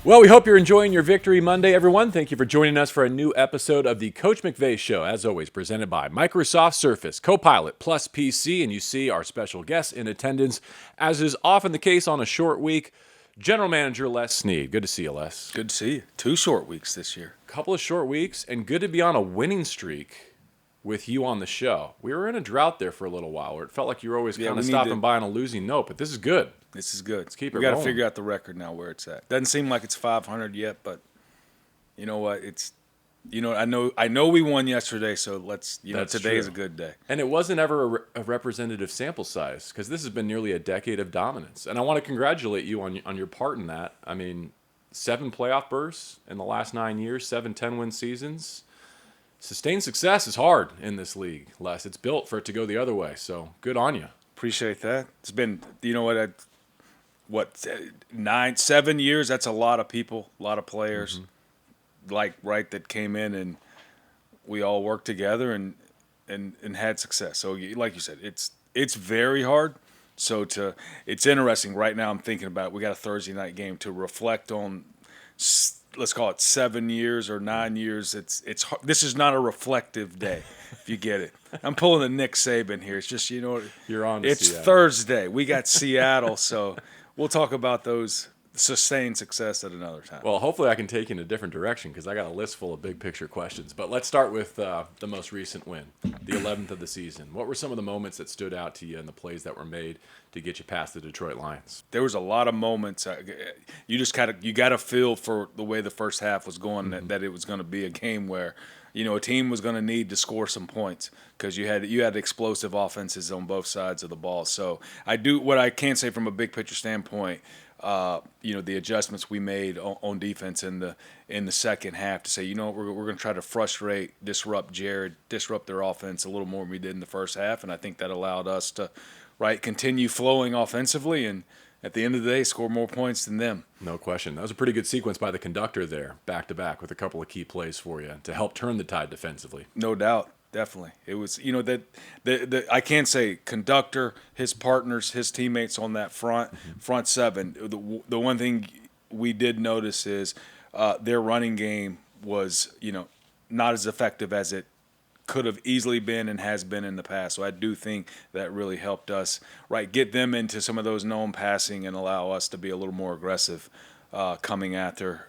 Well, we hope you're enjoying your Victory Monday, everyone. Thank you for joining us for a new episode of the Coach McVay Show, as always, presented by Microsoft Surface, Copilot plus PC, and you see our special guests in attendance, as is often the case on a short week. General Manager Les Snead. Good to see you, Les. Good to see you. 2 short weeks this year. Couple of short weeks, and good to be on a winning streak with you on the show. We were in a drought there for a little while, where it felt like you were always kind of stopping by on a losing note, but this is good. This is good. Let's keep it We got to rolling. figure out the record now where it's at. Doesn't seem like it's 500 yet, but you know what? I know we won yesterday, so That's today's true. a good day. And it wasn't ever a representative sample size, because this has been nearly a decade of dominance. And I want to congratulate you on your part in that. I mean, 7 playoff bursts in the last 9 years, 7 10-win seasons. Sustained success is hard in this league, Les. It's built for it to go the other way, so good on you. Appreciate that. It's been, 7 years? That's a lot of people, a lot of players, that came in and we all worked together and had success. So, like you said, it's very hard. So it's interesting. Right now, I'm thinking about we got a Thursday night game to reflect on. Let's call it 7 years or 9 years. This is not a reflective day, if you get it. I'm pulling a Nick Saban here. It's just You're on. It's Seattle. Thursday. We got Seattle, so we'll talk about those sustained success at another time. Well, hopefully I can take you in a different direction, because I got a list full of big picture questions. But let's start with the most recent win, the 11th of the season. What were some of the moments that stood out to you and the plays that were made to get you past the Detroit Lions? There was a lot of moments. You got to feel for the way the first half was going that it was going to be a game where a team was going to need to score some points because you had explosive offenses on both sides of the ball. So what I can say from a big picture standpoint. The adjustments we made on defense in the second half to say, we're going to try to frustrate, disrupt Jared, disrupt their offense a little more than we did in the first half, and I think that allowed us to, continue flowing offensively and at the end of the day score more points than them. No question. That was a pretty good sequence by the conductor there, back to back, with a couple of key plays for you to help turn the tide defensively. No doubt. Definitely. It was, that I can't say conductor, his partners, his teammates on that front seven. The one thing we did notice is their running game was, not as effective as it could have easily been and has been in the past. So I do think that really helped us, get them into some of those known passing and allow us to be a little more aggressive coming after,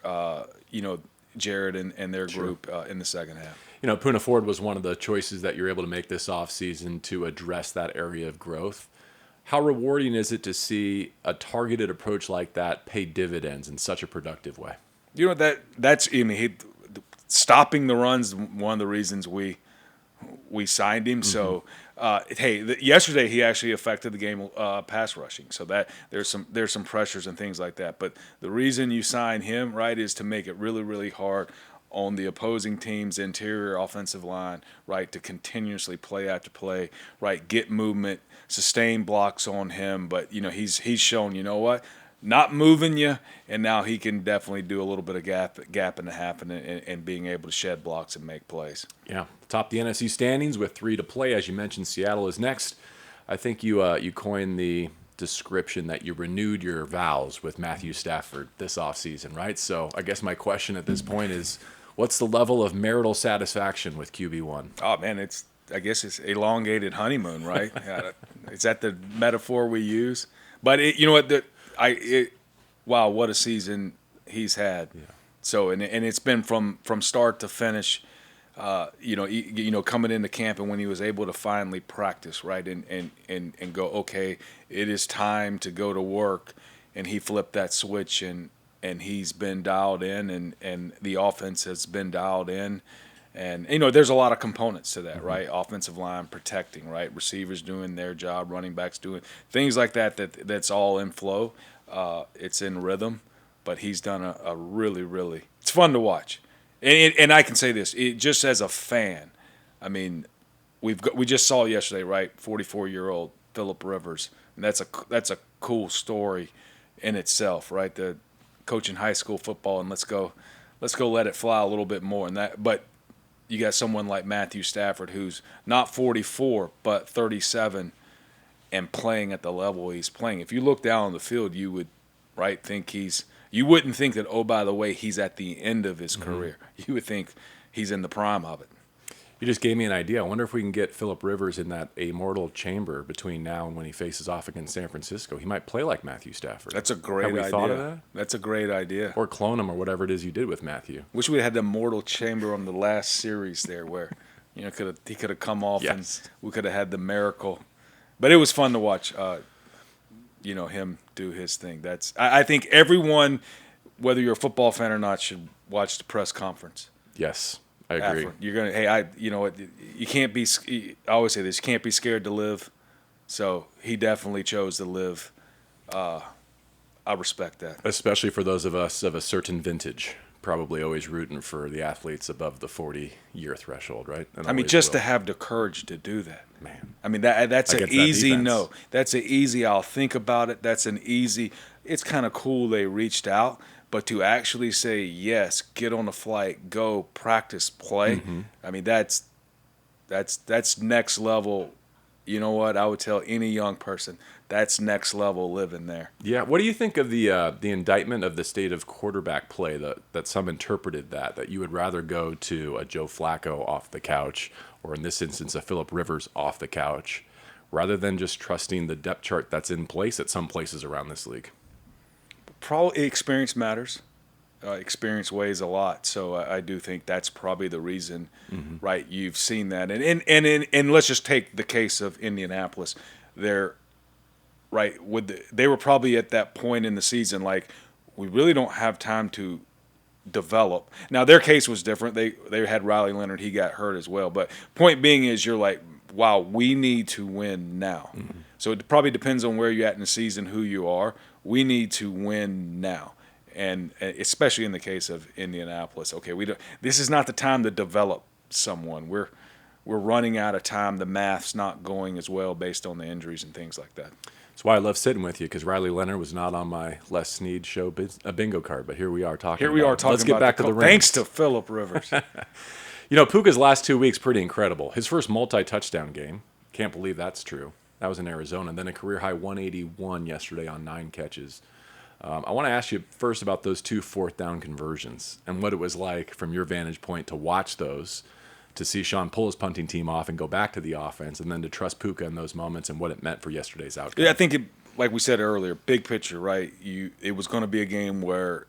Jared and their group in the second half. Poona Ford was one of the choices that you're able to make this offseason to address that area of growth. How rewarding is it to see a targeted approach like that pay dividends in such a productive way? Stopping the runs one of the reasons we signed him. So, yesterday he actually affected the game pass rushing. So that there's some pressures and things like that. But the reason you sign him, is to make it really, really hard on the opposing team's interior offensive line, to continuously play after play, get movement, sustain blocks on him. But, he's shown, not moving you, and now he can definitely do a little bit of gap and a half and being able to shed blocks and make plays. Yeah, top the NFC standings with 3 to play. As you mentioned, Seattle is next. I think you coined the description that you renewed your vows with Matthew Stafford this offseason, right? So I guess my question at this point is, what's the level of marital satisfaction with QB1? Oh, man, I guess it's elongated honeymoon, right? Is that the metaphor we use? But wow, what a season he's had. Yeah. So and it's been from start to finish. Coming into camp and when he was able to finally practice, and go, okay, it is time to go to work, and he flipped that switch and he's been dialed in and the offense has been dialed in. And, there's a lot of components to that, right? Offensive line protecting, right? Receivers doing their job, running backs doing things like that's all in flow. It's in rhythm, but he's done a really, really – it's fun to watch. And I can say this, just as a fan, I mean, we just saw yesterday, 44-year-old Phillip Rivers. And that's a cool story in itself, right? The coaching high school football, and let's go let it fly a little bit more. But you got someone like Matthew Stafford, who's not 44 but 37, and playing at the level he's playing. If you look down on the field, you would think he's You wouldn't think that, oh, by the way, he's at the end of his career. You would think he's in the prime of it. You just gave me an idea. I wonder if we can get Phillip Rivers in that immortal chamber between now and when he faces off against San Francisco. He might play like Matthew Stafford. That's a great idea. idea. Thought of that? That's a great idea. Or clone him or whatever it is you did with Matthew. Wish we had the immortal chamber on the last series there where, he could have come off and we could have had the miracle. But it was fun to watch, him do his thing. I think everyone, whether you're a football fan or not, should watch the press conference. Yes. I agree. You're gonna. You can't be. I always say this. You can't be scared to live. So he definitely chose to live. I respect that. Especially for those of us of a certain vintage, probably always rooting for the athletes above the 40-year threshold, right? Just to have the courage to do that. Man. That's an easy no. That's an easy. I'll think about it. That's an easy. It's kind of cool they reached out. But to actually say, yes, get on a flight, go, practice, play, that's next level. You know what? I would tell any young person, that's next level living there. Yeah. What do you think of the indictment of the state of quarterback play that some interpreted that you would rather go to a Joe Flacco off the couch, or in this instance, a Phillip Rivers off the couch, rather than just trusting the depth chart that's in place at some places around this league? Probably experience matters. Experience weighs a lot, so I do think that's probably the reason, right? You've seen that, and let's just take the case of Indianapolis. They're right they were probably at that point in the season, like, we really don't have time to develop. Now their case was different. They had Riley Leonard. He got hurt as well. But point being is, you're like, wow, we need to win now. So it probably depends on where you're at in the season, who you are. We need to win now, and especially in the case of Indianapolis. Okay, this is not the time to develop someone. We're running out of time. The math's not going as well based on the injuries and things like that. That's why I love sitting with you, because Riley Leonard was not on my Les Snead show bingo card, but here we are talking. Let's get back to the Rams. Thanks to Phillip Rivers. Puka's last 2 weeks pretty incredible. His first multi-touchdown game. Can't believe that's true. That was in Arizona. And then a career-high 181 yesterday on 9 catches. I want to ask you first about those 2 fourth-down conversions and what it was like from your vantage point to watch those, to see Sean pull his punting team off and go back to the offense, and then to trust Puka in those moments and what it meant for yesterday's outcome. Yeah, I think, like we said earlier, big picture, right? It was going to be a game where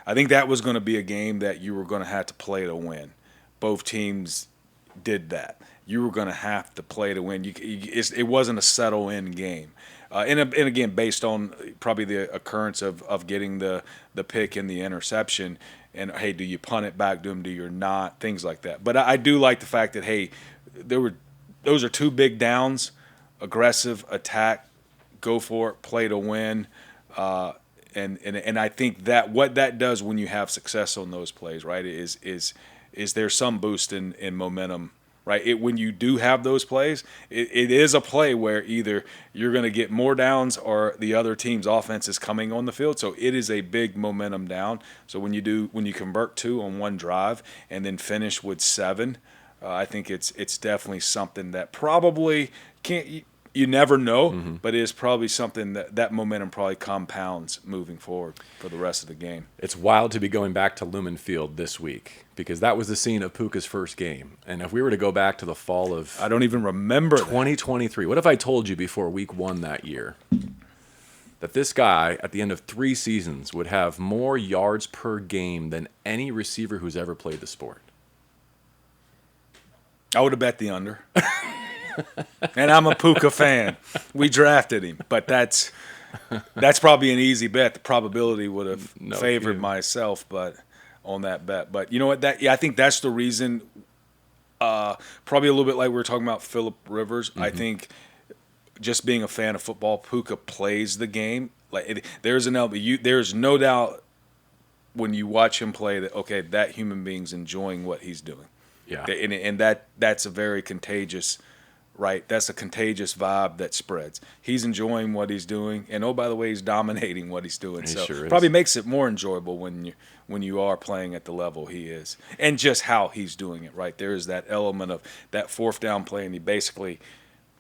I think that was going to be a game that you were going to have to play to win. Both teams did that. You were going to have to play to win. It wasn't a settle-in game. And again, based on probably the occurrence of getting the pick and the interception, and, hey, do you punt it back to him, do you not, things like that. But I do like the fact that, hey, those are 2 big downs, aggressive attack, go for it, play to win. And I think that what that does when you have success on those plays, right, is there some boost in momentum, right? When you do have those plays, it is a play where either you're going to get more downs or the other team's offense is coming on the field. So it is a big momentum down. So when you convert 2 on one drive and then finish with 7, I think it's definitely something that probably can't. You never know, but it is probably something that momentum probably compounds moving forward for the rest of the game. It's wild to be going back to Lumen Field this week, because that was the scene of Puka's first game. And if we were to go back to the fall of, I don't even remember 2023, what if I told you before week 1 that year that this guy at the end of 3 seasons would have more yards per game than any receiver who's ever played the sport? I would have bet the under. And I'm a Puka fan. We drafted him, but that's probably an easy bet. The probability would have favored myself, but on that bet. But you know what? I think that's the reason. Probably a little bit like we were talking about Phillip Rivers. I think just being a fan of football, Puka plays the game. There's no doubt when you watch him play that that human being's enjoying what he's doing. Yeah, and that's a very contagious. Right, that's a contagious vibe that spreads. He's enjoying what he's doing, and by the way, he's dominating what he's doing. So probably makes it more enjoyable when you are playing at the level he is, and just how he's doing it. Right, there is that element of that 4th down play, and he basically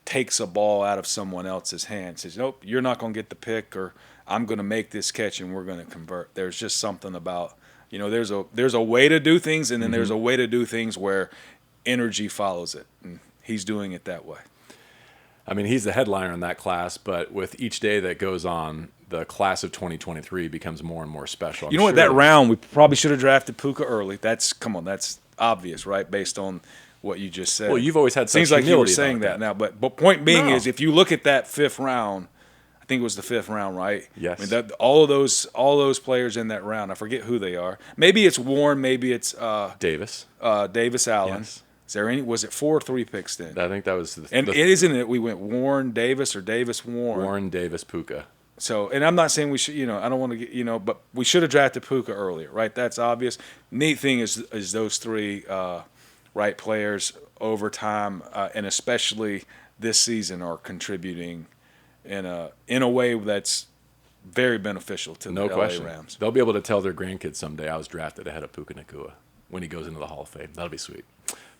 takes a ball out of someone else's hand. Says, nope, you're not going to get the pick, or I'm going to make this catch and we're going to convert. There's just something about, there's a way to do things, and then there's a way to do things where energy follows it. And he's doing it that way. I mean, he's the headliner in that class, but with each day that goes on, the class of 2023 becomes more and more special. You know what? That round, we probably should have drafted Puka early. That's obvious, right? Based on what you just said. Well, you've always had such seems like you were humility saying about that now, but point being is, if you look at that 5th round, I think it was the 5th round, right? Yes. I mean, all those players in that round, I forget who they are. Maybe it's Warren, maybe it's Davis Allen. Yes. Is there any? Was it 4 or 3 picks then? I think that was isn't it? We went Warren Davis or Davis Warren. Warren Davis Puka. So, and I'm not saying we should, I don't want to get, but we should have drafted Puka earlier, right? That's obvious. Neat thing is those 3 right players over time, and especially this season, are contributing in a way that's very beneficial to the LA Rams. They'll be able to tell their grandkids someday I was drafted ahead of Puka Nacua when he goes into the Hall of Fame. That'll be sweet.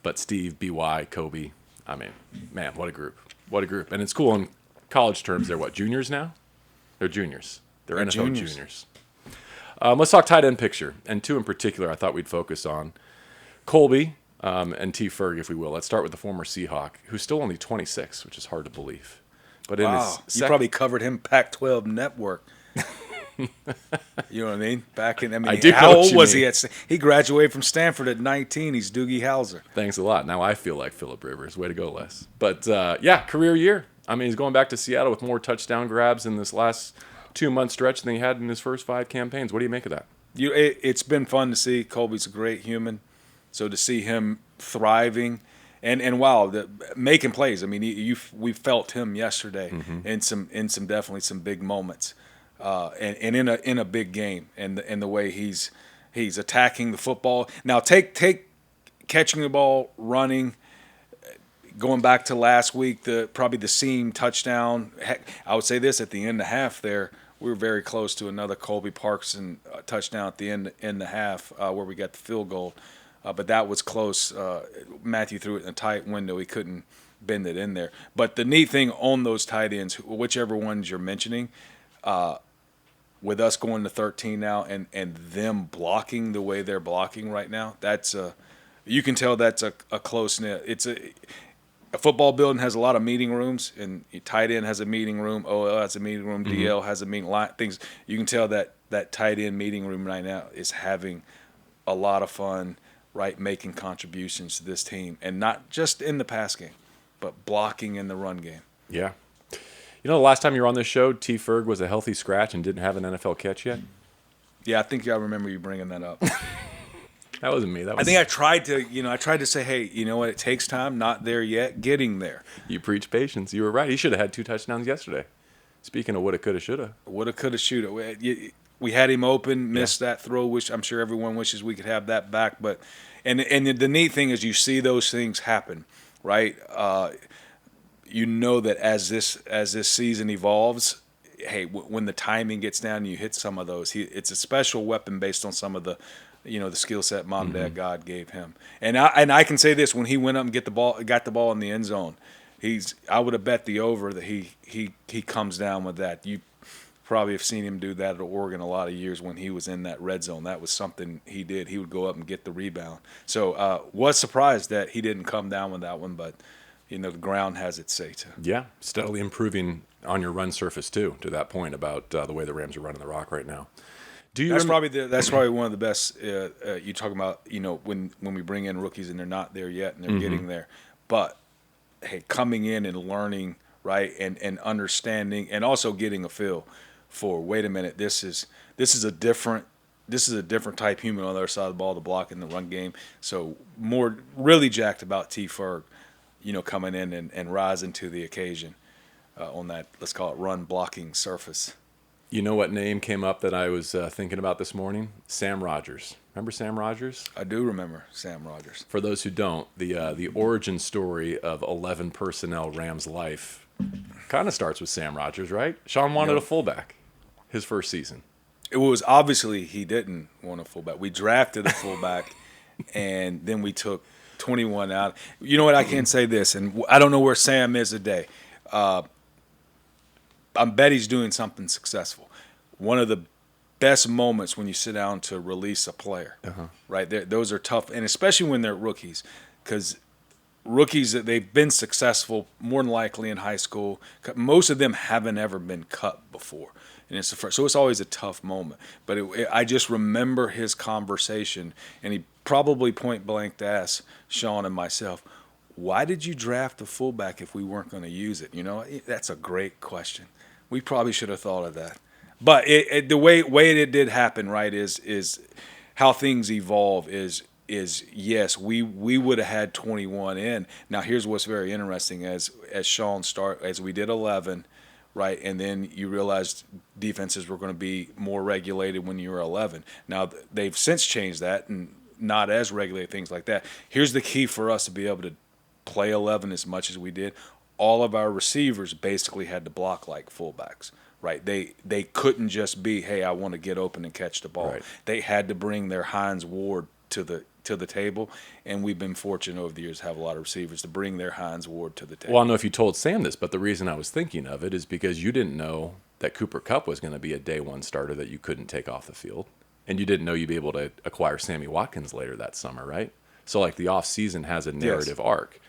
But Steve, BY, Kobe, I mean, man, what a group. What a group. And it's cool in college terms. They're what, juniors now? They're juniors. They're NFL juniors. Let's talk tight end picture. And 2 in particular I thought we'd focus on. Colby and T. Ferg, if we will. Let's start with the former Seahawk, who's still only 26, which is hard to believe. But you probably covered him Pac-12 Network. You know what I mean? How old was he? He graduated from Stanford at 19. He's Doogie Howser. Thanks a lot. Now I feel like Phillip Rivers. Way to go, Les. But, career year. I mean, he's going back to Seattle with more touchdown grabs in this last 2-month stretch than he had in his first 5 campaigns. What do you make of that? It's been fun to see. Colby's a great human. So to see him thriving and wow, making plays. I mean, we felt him yesterday in some definitely some big moments. And in a big game, and the way he's attacking the football. Now take catching the ball, running, going back to last week, probably the seam touchdown. Heck, I would say this, at the end of half there, we were very close to another Colby Parkinson touchdown at the end the half where we got the field goal, but that was close. Matthew threw it in a tight window; he couldn't bend it in there. But the neat thing on those tight ends, whichever ones you're mentioning. With us going to 13 now and them blocking the way they're blocking right now, you can tell that's a close-knit. It's a football building has a lot of meeting rooms, and tight end has a meeting room, OL has a meeting room, DL has a meeting line. Things you can tell that tight end meeting room right now is having a lot of fun, right, making contributions to this team, and not just in the pass game, but blocking in the run game. Yeah. You know, the last time you were on this show, T. Ferg was a healthy scratch and didn't have an NFL catch yet? Yeah, I think I remember you bringing that up. That wasn't me. I think I tried to say, hey, you know what? It takes time. Not there yet. Getting there. You preach patience. You were right. He should have had 2 touchdowns yesterday. Speaking of woulda, coulda, shoulda. Woulda, coulda, shoulda. We had him open, missed that throw, which I'm sure everyone wishes we could have that back. But and the neat thing is you see those things happen, right? You know that as this season evolves, hey, when the timing gets down and you hit some of those, it's a special weapon based on some of the, the skill set Mom, Dad, God gave him. And I can say this: when he went up and got the ball in the end zone, I would have bet the over that he comes down with that. You probably have seen him do that at Oregon a lot of years when he was in that red zone. That was something he did. He would go up and get the rebound. So was surprised that he didn't come down with that one, but. The ground has its say too. Yeah, steadily improving on your run surface too. To that point about the way the Rams are running the rock right now. That's probably one of the best. You talk about when we bring in rookies and they're not there yet and they're getting there, but hey, coming in and learning, right, and understanding and also getting a feel for wait a minute, this is a different type human on the other side of the ball to block in the run game. So more really jacked about T. Ferg. Coming in and rising to the occasion on that, let's call it run blocking surface. You know what name came up that I was thinking about this morning? Sam Rogers. Remember Sam Rogers? I do remember Sam Rogers. For those who don't, the origin story of 11 personnel Rams life kind of starts with Sam Rogers, right? Sean wanted a fullback his first season. It was obviously he didn't want a fullback. We drafted a fullback, and then we took 21 out. You know what? I can say this, and I don't know where Sam is today. I bet he's doing something successful. One of the best moments when you sit down to release a player, right? Those are tough, and especially when they're rookies, because rookies that they've been successful more than likely in high school. Most of them haven't ever been cut before, and it's the first, so it's always a tough moment. But I just remember his conversation, and he probably point blank asked Sean and myself, "Why did you draft the fullback if we weren't going to use it?" You know, that's a great question. We probably should have thought of that. But the way it did happen, right, is how things evolve is yes, we would have had 21 in. Now here's what's very interesting as Sean as we did 11, right, and then you realized defenses were going to be more regulated when you were 11. Now they've since changed that and not as regulated, things like that. Here's the key for us to be able to play 11 as much as we did. All of our receivers basically had to block like fullbacks. Right, they couldn't just be, hey, I want to get open and catch the ball. Right. They had to bring their Hines Ward to the table, and we've been fortunate over the years to have a lot of receivers to bring their Hines Ward to the table. Well, I don't know if you told Sam this, but the reason I was thinking of it is because you didn't know that Cooper Kupp was going to be a day one starter that you couldn't take off the field, and you didn't know you'd be able to acquire Sammy Watkins later that summer, right? So like the off season has a narrative arc,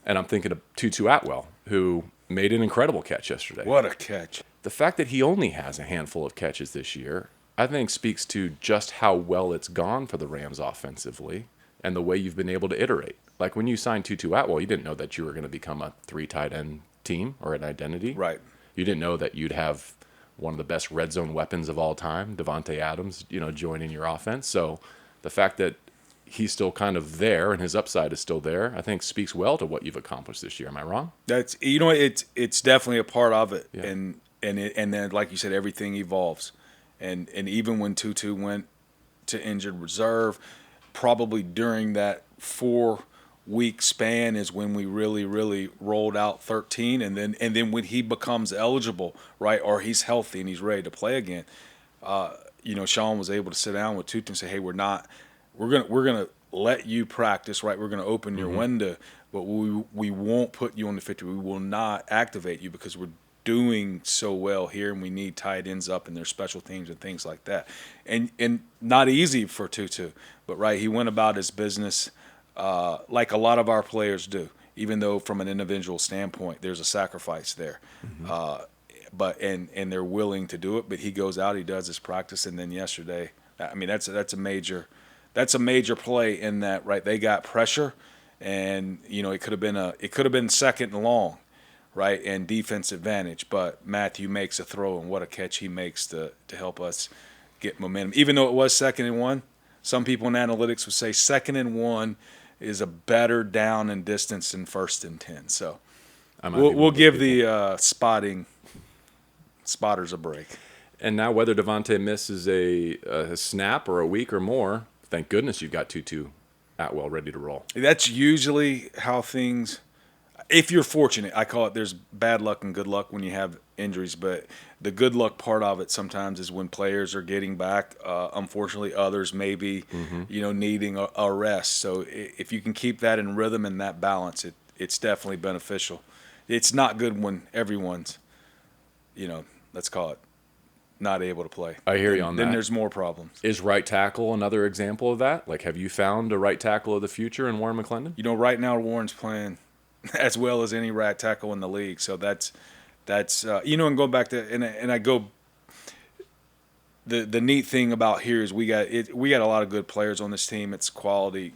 and I'm thinking of Tutu Atwell, who made an incredible catch yesterday. What a catch! The fact that he only has a handful of catches this year, I think speaks to just how well it's gone for the Rams offensively and the way you've been able to iterate. Like when you signed Tutu Atwell, you didn't know that you were going to become a 3 tight end team or an identity. Right. You didn't know that you'd have one of the best red zone weapons of all time, Devontae Adams, joining your offense. So the fact that he's still kind of there and his upside is still there, I think speaks well to what you've accomplished this year. Am I wrong? It's definitely a part of it. Yeah. And then, like you said, everything evolves. And even when Tutu went to injured reserve, probably during that 4-week span is when we really, really rolled out 13. And then when he becomes eligible, right, or he's healthy and he's ready to play again, Sean was able to sit down with Tutu and say, hey, we're gonna let you practice, right? We're gonna open your window, but we won't put you on the 50. We will not activate you because we're doing so well here, and we need tight ends up in their special teams and things like that. And not easy for Tutu, but right, he went about his business like a lot of our players do. Even though from an individual standpoint, there's a sacrifice there, but they're willing to do it. But he goes out, he does his practice, and then yesterday, I mean, that's a major play in that, right? They got pressure, and it could have been second and long. Right, and defense advantage, but Matthew makes a throw, and what a catch he makes to help us get momentum. Even though it was 2nd and 1, some people in analytics would say 2nd and 1 is a better down and distance than 1st and 10. So we'll give the spotters a break. And now whether Devontae misses a snap or a week or more, thank goodness you've got Tutu Atwell ready to roll. That's usually how things – if you're fortunate, I call it there's bad luck and good luck when you have injuries, but the good luck part of it sometimes is when players are getting back. Unfortunately, others may be, needing a rest. So if you can keep that in rhythm and that balance, it's definitely beneficial. It's not good when everyone's, let's call it, not able to play. I hear you on that. Then there's more problems. Is right tackle another example of that? Like, have you found a right tackle of the future in Warren McClendon? Right now Warren's playing as well as any right tackle in the league. So that's and going back to and I go. The neat thing about here is we got a lot of good players on this team. It's a quality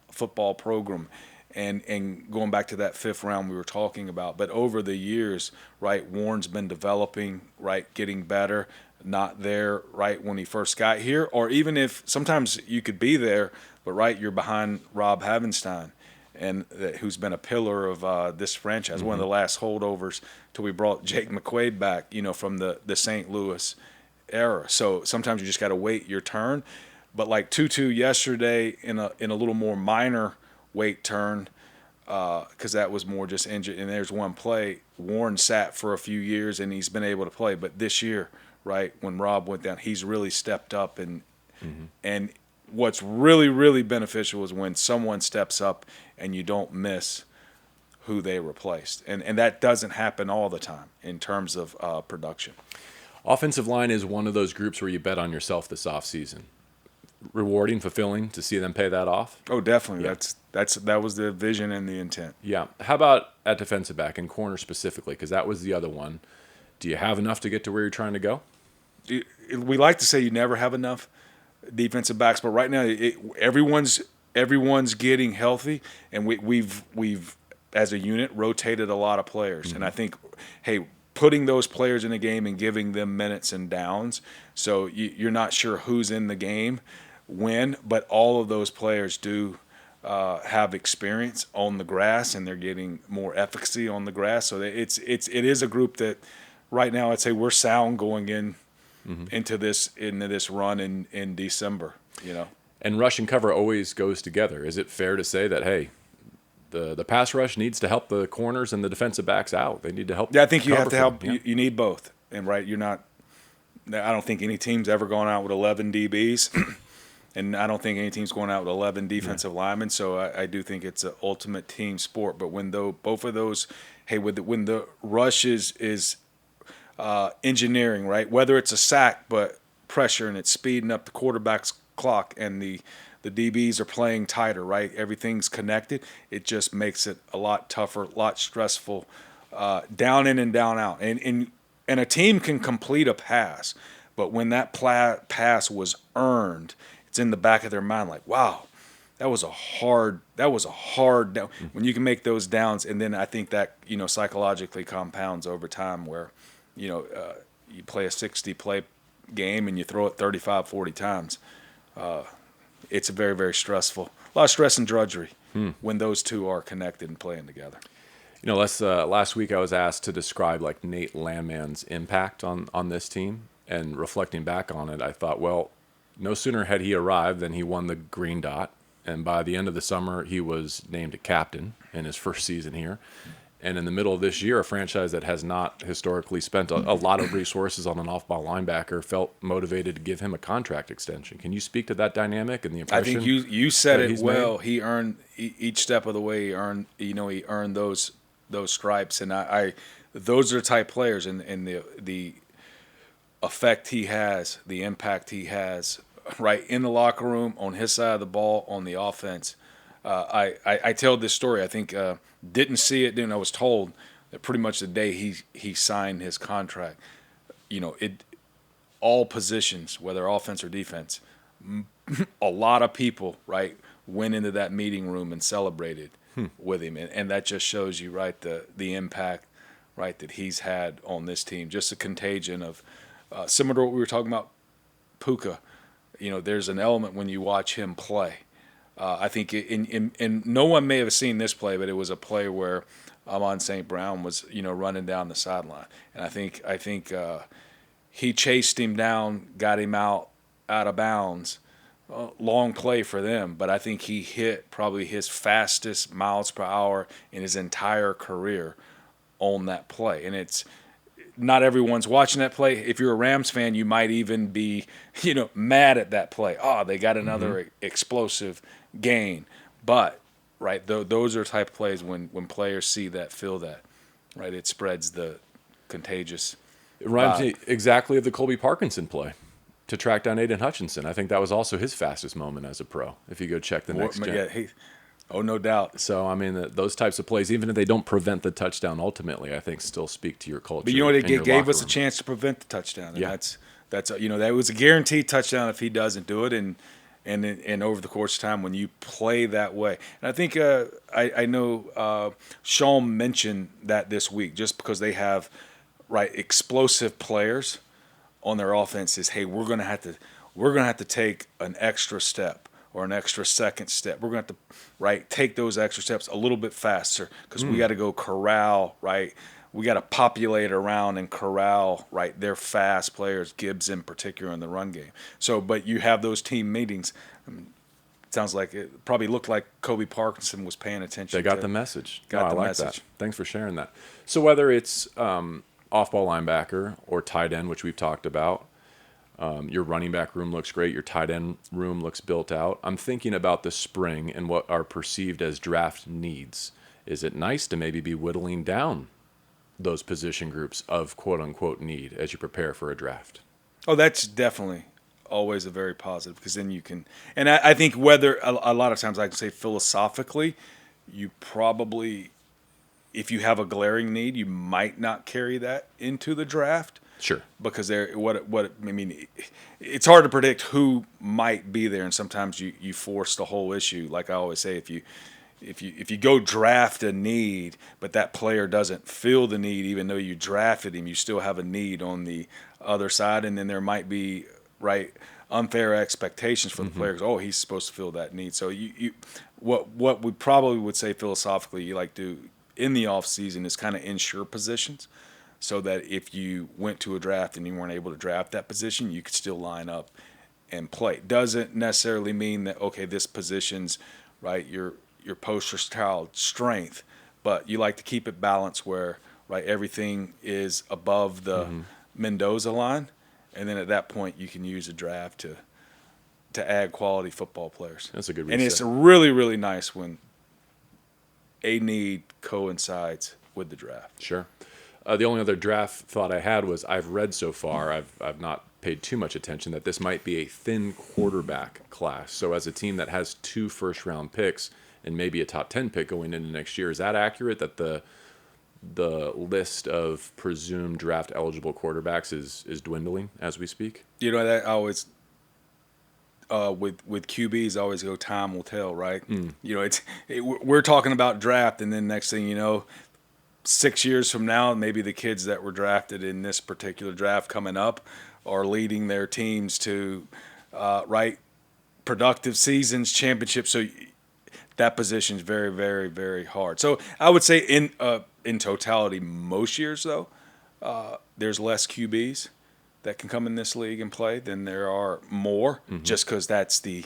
football program, and going back to that 5th round we were talking about. But over the years, right, Warren's been developing, right, getting better. Not there right when he first got here, or even if sometimes you could be there, but right, you're behind Rob Havenstein. And who's been a pillar of this franchise, one of the last holdovers till we brought Jake McQuaid back, from the St. Louis era. So sometimes you just got to wait your turn. But like Tutu yesterday in a little more minor weight turn, because that was more just injured. And there's one play, Warren sat for a few years and he's been able to play. But this year, right, when Rob went down, he's really stepped up and what's really, really beneficial is when someone steps up and you don't miss who they replaced. And that doesn't happen all the time in terms of production. Offensive line is one of those groups where you bet on yourself this offseason. Rewarding, fulfilling to see them pay that off. Oh, definitely. Yeah. That was the vision and the intent. Yeah. How about at defensive back and corner specifically? Because that was the other one. Do you have enough to get to where you're trying to go? We like to say you never have enough defensive backs, but right now everyone's getting healthy, and we've as a unit rotated a lot of players, and I think, hey, putting those players in the game and giving them minutes and downs, so you're not sure who's in the game when, but all of those players do have experience on the grass, and they're getting more efficacy on the grass. So it is a group that right now I'd say we're sound going into this run in December. And rush and cover always goes together. Is it fair to say that, hey, the pass rush needs to help the corners and the defensive backs out? They need to help. Yeah, I think you have to help. Yeah. You need both. And you're not. I don't think any team's ever gone out with 11 DBs, and I don't think any team's going out with 11 defensive linemen. So I do think it's an ultimate team sport. But when both of those, when the rush is engineering, right? Whether it's a sack, but pressure and it's speeding up the quarterback's clock, and the DBs are playing tighter, right? Everything's connected. It just makes it a lot tougher, a lot stressful, down in and down out. And a team can complete a pass, but when that pass was earned, it's in the back of their mind like, wow, that was a hard down. When you can make those downs, and then I think that, psychologically compounds over time where, you play a 60-play game and you throw it 35, 40 times. It's a very, very stressful. A lot of stress and drudgery when those two are connected and playing together. Last week I was asked to describe Nate Landman's impact on this team, and reflecting back on it, I thought, well, no sooner had he arrived than he won the Green Dot, and by the end of the summer he was named a captain in his first season here. And in the middle of this year, a franchise that has not historically spent a lot of resources on an off-ball linebacker felt motivated to give him a contract extension. Can you speak to that dynamic and the impression? I think you said it well. Made? He earned each step of the way. He earned those stripes, and those are the type players, and the effect he has, the impact he has, right in the locker room, on his side of the ball, on the offense. I tell this story. I think didn't see it. Then I was told that pretty much the day he signed his contract, all positions, whether offense or defense, a lot of people went into that meeting room and celebrated with him, and that just shows you the impact that he's had on this team. Just a contagion of similar to what we were talking about, Puka. There's an element when you watch him play. I think and no one may have seen this play, but it was a play where Amon St. Brown was running down the sideline, and I think he chased him down, got him out of bounds. Long play for them, but I think he hit probably his fastest miles per hour in his entire career on that play, and it's. Not everyone's watching that play. If you're a Rams fan, you might even be, mad at that play. Oh, they got another explosive gain. But, those are type of plays when players see that, feel that, it spreads the contagious. It reminds me exactly of the Colby Parkinson play to track down Aiden Hutchinson. I think that was also his fastest moment as a pro, if you go check the next gen. Yeah, oh, no doubt. So, those types of plays, even if they don't prevent the touchdown ultimately, I think still speak to your culture. But they gave us a chance to prevent the touchdown. And that's that was a guaranteed touchdown if he doesn't do it. And over the course of time, when you play that way. And I think I know Sean mentioned that this week, just because they have explosive players on their offense is, hey, we're gonna have to take an extra step or an extra second step. We're going to have to, take those extra steps a little bit faster because we got to go corral, We got to populate around and corral, their fast players, Gibbs in particular, in the run game. So, but you have those team meetings. Sounds like it probably looked like Colby Parkinson was paying attention. They got the message. I like message. That. Thanks for sharing that. So whether it's off-ball linebacker or tight end, which we've talked about, Your running back room looks great. Your tight end room looks built out. I'm thinking about the spring and what are perceived as draft needs. Is it nice to maybe be whittling down those position groups of quote-unquote need as you prepare for a draft? Oh, that's definitely always a very positive, because then you can, and I think whether a lot of times I can say philosophically, you probably, if you have a glaring need, you might not carry that into the draft. Sure. Because it's hard to predict who might be there, and sometimes you force the whole issue. Like I always say, if you go draft a need, but that player doesn't feel the need, even though you drafted him, you still have a need on the other side, and then there might be unfair expectations for the players. Oh, he's supposed to fill that need. So what we probably would say philosophically, you like to in the off season is kind of ensure positions, so that if you went to a draft and you weren't able to draft that position, you could still line up and play. Doesn't necessarily mean that, okay, this position's your poster child strength, but you like to keep it balanced where everything is above the Mendoza line, and then at that point you can use a draft to add quality football players. That's a good reset. And it's really, really nice when a need coincides with the draft. Sure. The only other draft thought I had was I've read so far, I've not paid too much attention, that this might be a thin quarterback class. So as a team that has 2 first-round picks and maybe a top 10 pick going into next year, is that accurate, that the list of presumed draft-eligible quarterbacks is dwindling as we speak? That always with QBs, I always go, time will tell, right? We're talking about draft, and then next thing you know, 6 years from now, maybe the kids that were drafted in this particular draft coming up are leading their teams to productive seasons, championships. So that position is very, very, very hard. So I would say in totality, most years though, there's less QBs that can come in this league and play than there are more, just because that's the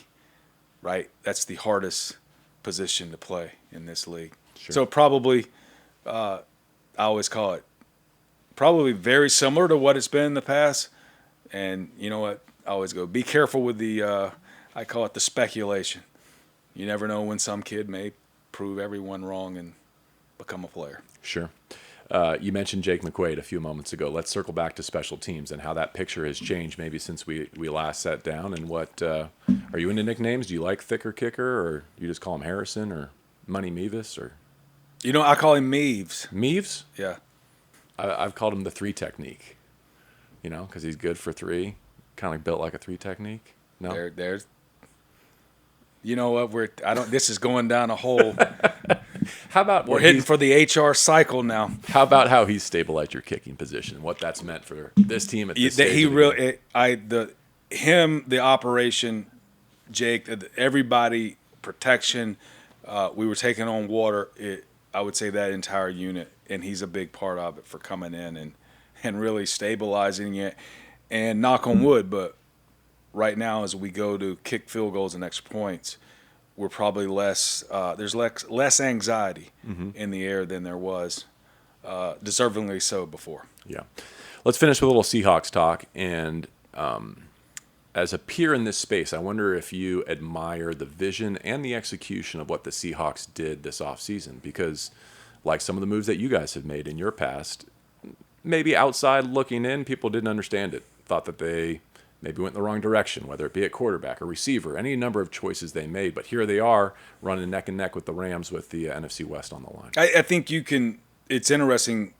hardest position to play in this league. Sure. So probably. I always call it probably very similar to what it's been in the past. And you know what? I always go, be careful with I call it the speculation. You never know when some kid may prove everyone wrong and become a player. Sure. You mentioned Jake McQuaid a few moments ago. Let's circle back to special teams and how that picture has changed maybe since we last sat down. And what are you into nicknames? Do you like Thicker Kicker, or you just call him Harrison or Money Mevis, or? I call him Meeves. Meeves? Yeah. I've called him the 3 technique, because he's good for 3, kind of built like a 3 technique. No? There's. You know what? This is going down a hole. How about we're hitting for the HR cycle now? How about how he's stabilized your kicking position? What that's meant for this team at this stage? The operation, Jake, everybody, protection. We were taking on water. I would say that entire unit, and he's a big part of it for coming in and really stabilizing it. And knock on wood, but right now as we go to kick field goals and extra points, we're probably there's less anxiety in the air than there was, deservingly so, before. Yeah. Let's finish with a little Seahawks talk. And as a peer in this space, I wonder if you admire the vision and the execution of what the Seahawks did this offseason, because like some of the moves that you guys have made in your past, maybe outside looking in, people didn't understand it, thought that they maybe went in the wrong direction, whether it be at quarterback or receiver, any number of choices they made. But here they are running neck and neck with the Rams with the NFC West on the line. I think it's interesting.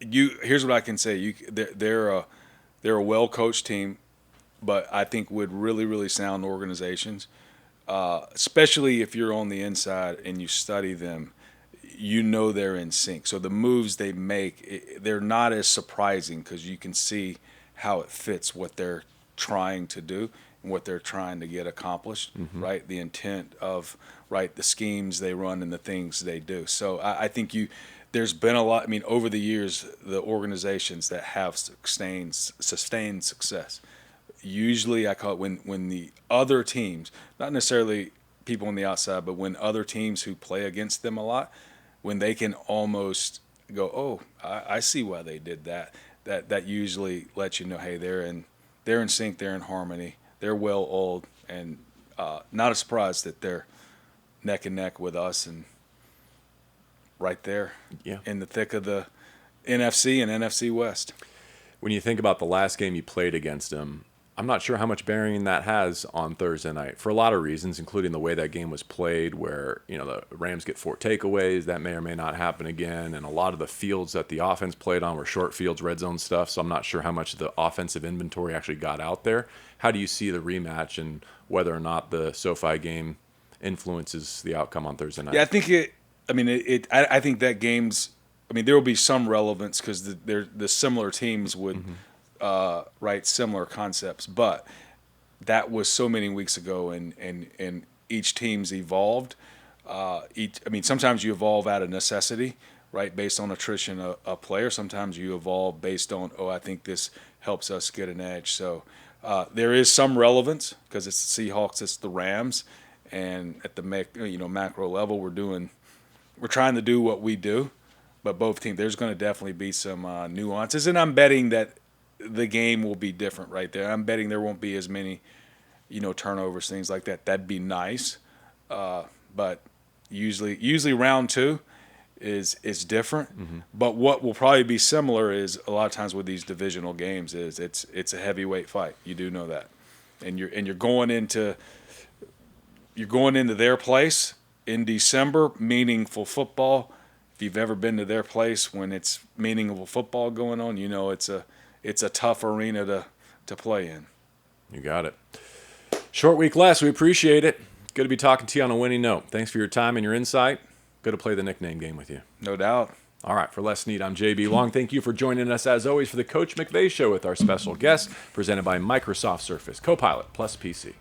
Here's what I can say. They're a well-coached team, but I think with really, really sound organizations, especially if you're on the inside and you study them, they're in sync. So the moves they make, they're not as surprising because you can see how it fits what they're trying to do and what they're trying to get accomplished, right? The intent of, the schemes they run and the things they do. So I think there's been a lot. Over the years, the organizations that have sustained success, usually I call it when the other teams, not necessarily people on the outside, but when other teams who play against them a lot, when they can almost go, oh, I see why they did that. That usually lets you know, hey, they're they're in sync, they're in harmony, they're well oiled, and not a surprise that they're neck and neck with us and right there in the thick of the NFC and NFC West. When you think about the last game you played against them, I'm not sure how much bearing that has on Thursday night for a lot of reasons, including the way that game was played, where the Rams get 4 takeaways. That may or may not happen again, and a lot of the fields that the offense played on were short fields, red zone stuff. So I'm not sure how much of the offensive inventory actually got out there. How do you see the rematch and whether or not the SoFi game influences the outcome on Thursday night? Yeah, I think I think that game's. I mean, there will be some relevance because the similar teams would write similar concepts, but that was so many weeks ago, and each team's evolved. Sometimes you evolve out of necessity, right, based on attrition of player. Sometimes you evolve based on, I think this helps us get an edge. So there is some relevance because it's the Seahawks, it's the Rams, and at the macro level, we're trying to do what we do. But both teams, there's going to definitely be some nuances, and I'm betting that the game will be different right there. I'm betting there won't be as many, turnovers, things like that. That'd be nice, but usually round 2 is different. Mm-hmm. But what will probably be similar is a lot of times with these divisional games is it's a heavyweight fight. You do know that, and you're going into their place in December, meaningful football. If you've ever been to their place when it's meaningful football going on, it's a tough arena to play in. You got it. Short week less. We appreciate it. Good to be talking to you on a winning note. Thanks for your time and your insight. Good to play the nickname game with you. No doubt. All right, for Les Snead, I'm JB Long. Thank you for joining us, as always, for the Coach McVay Show with our special guest, presented by Microsoft Surface Copilot Plus PC.